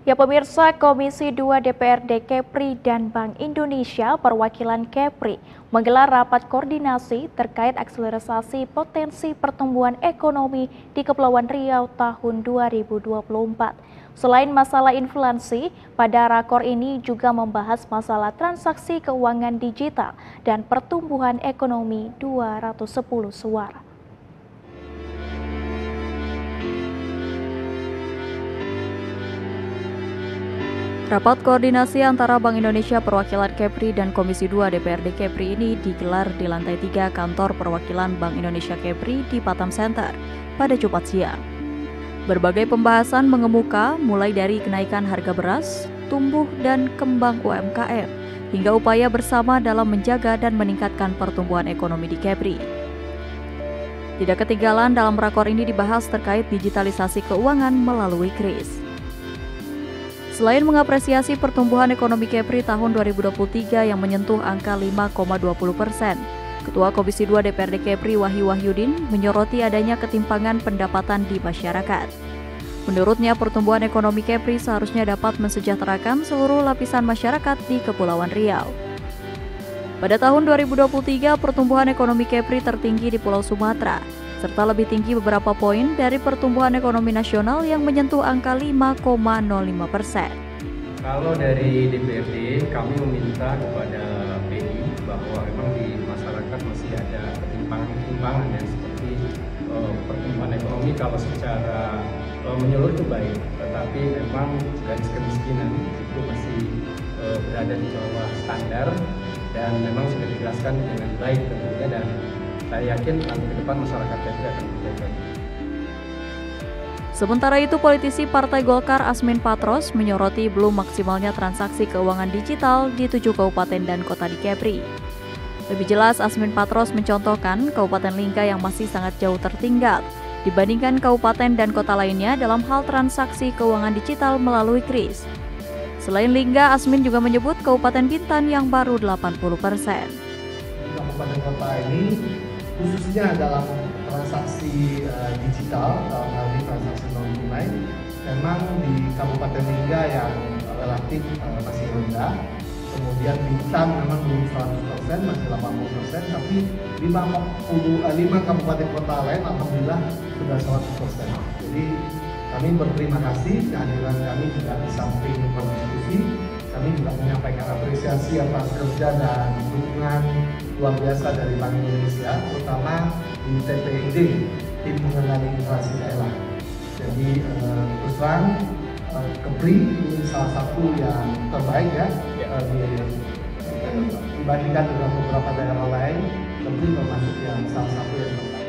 Ya pemirsa, Komisi 2 DPRD Kepri dan Bank Indonesia perwakilan Kepri menggelar rapat koordinasi terkait akselerasi potensi pertumbuhan ekonomi di Kepulauan Riau tahun 2024. Selain masalah inflasi, pada rakor ini juga membahas masalah transaksi keuangan digital dan pertumbuhan ekonomi 210 suara. Rapat koordinasi antara Bank Indonesia Perwakilan Kepri dan Komisi 2 DPRD Kepri ini digelar di lantai 3 kantor perwakilan Bank Indonesia Kepri di Batam Center pada Jumat siang. Berbagai pembahasan mengemuka mulai dari kenaikan harga beras, tumbuh dan kembang UMKM, hingga upaya bersama dalam menjaga dan meningkatkan pertumbuhan ekonomi di Kepri. Tidak ketinggalan dalam rakor ini dibahas terkait digitalisasi keuangan melalui KRIS. Selain mengapresiasi pertumbuhan ekonomi Kepri tahun 2023 yang menyentuh angka 5,20%, Ketua Komisi 2 DPRD Kepri Wahyu Wahyudin menyoroti adanya ketimpangan pendapatan di masyarakat. Menurutnya, pertumbuhan ekonomi Kepri seharusnya dapat mensejahterakan seluruh lapisan masyarakat di Kepulauan Riau. Pada tahun 2023, pertumbuhan ekonomi Kepri tertinggi di Pulau Sumatera, serta lebih tinggi beberapa poin dari pertumbuhan ekonomi nasional yang menyentuh angka 5,05%. Kalau dari DPRD, kami meminta kepada BNI bahwa memang di masyarakat masih ada ketimpangan ya, seperti pertumbuhan ekonomi kalau secara menyeluruh itu baik, tetapi memang garis kemiskinan itu masih berada di bawah standar dan memang sudah dijelaskan dengan baik tentunya, dan saya yakin nanti ke depan masyarakat Kepri akan lebih baik. Sementara itu, politisi Partai Golkar Asmin Patros menyoroti belum maksimalnya transaksi keuangan digital di 7 kabupaten dan kota di Kepri. Lebih jelas, Asmin Patros mencontohkan Kabupaten Lingga yang masih sangat jauh tertinggal dibandingkan kabupaten dan kota lainnya dalam hal transaksi keuangan digital melalui KRIS. Selain Lingga, Asmin juga menyebut Kabupaten Bintan yang baru 80%. Kabupaten kota ini khususnya dalam transaksi digital, dalam hal ini transaksi non tunai, memang di Kabupaten Lingga yang relatif masih rendah. Kemudian Bintan memang belum 100%, masih 80%, tapi 5 kabupaten kota lain alhamdulillah sudah 100%. Jadi kami berterima kasih kehadiran kami juga di samping berdiskusi. Kami juga menyampaikan apresiasi atas kerja dan dukungan luar biasa dari Bank Indonesia, terutama di TPID, Tim Pengendali Inflasi Daerah. Jadi terus terang Kepri ini salah satu yang terbaik ya, dibandingkan dengan beberapa daerah lain. Kepri termasuk yang salah satu yang terbaik.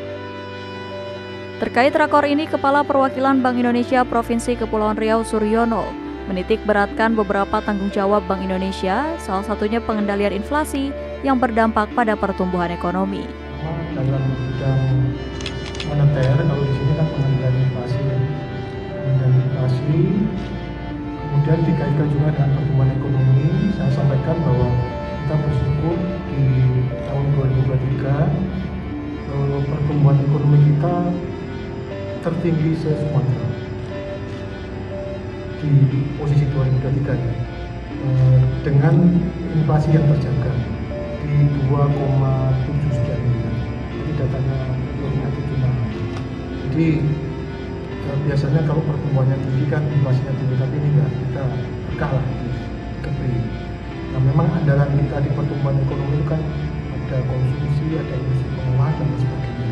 Terkait rakor ini, Kepala Perwakilan Bank Indonesia Provinsi Kepulauan Riau Suryono menitik beratkan beberapa tanggung jawab Bank Indonesia, salah satunya pengendalian inflasi yang berdampak pada pertumbuhan ekonomi. Dalam bidang moneter, kalau di sini kan pengendalian inflasi, kemudian dikaitkan juga dengan pertumbuhan ekonomi. Saya sampaikan bahwa kita bersyukur di tahun 2023 pertumbuhan ekonomi kita tertinggi se-Sumatera di posisi 2023 ya, dengan inflasi yang terjaga di 2,7 sekian miliar. Jadi datanya 2,7. Jadi biasanya kalau pertumbuhannya tinggi kan inflasinya tinggi, tapi ini enggak, kita kalah di Kepri. Nah, memang andalan kita di pertumbuhan ekonomi itu kan ada konsumsi, ada industri pengolahan dan sebagainya.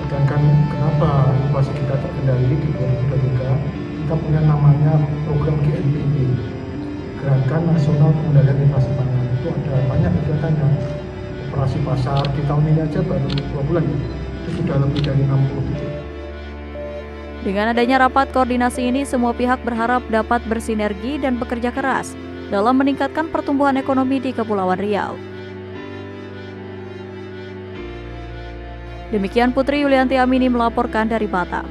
Sedangkan kenapa inflasi kita terkendali di 2023? Kita punya namanya program GNPP, Gerakan Nasional Pengendalian Inflasi Pangan. Itu ada banyak kegiatannya. Operasi pasar di tahun ini aja baru 2 bulan, itu sudah lebih dari 60 titik. Dengan adanya rapat koordinasi ini, semua pihak berharap dapat bersinergi dan bekerja keras dalam meningkatkan pertumbuhan ekonomi di Kepulauan Riau. Demikian Putri Yulianti Amini melaporkan dari Batam.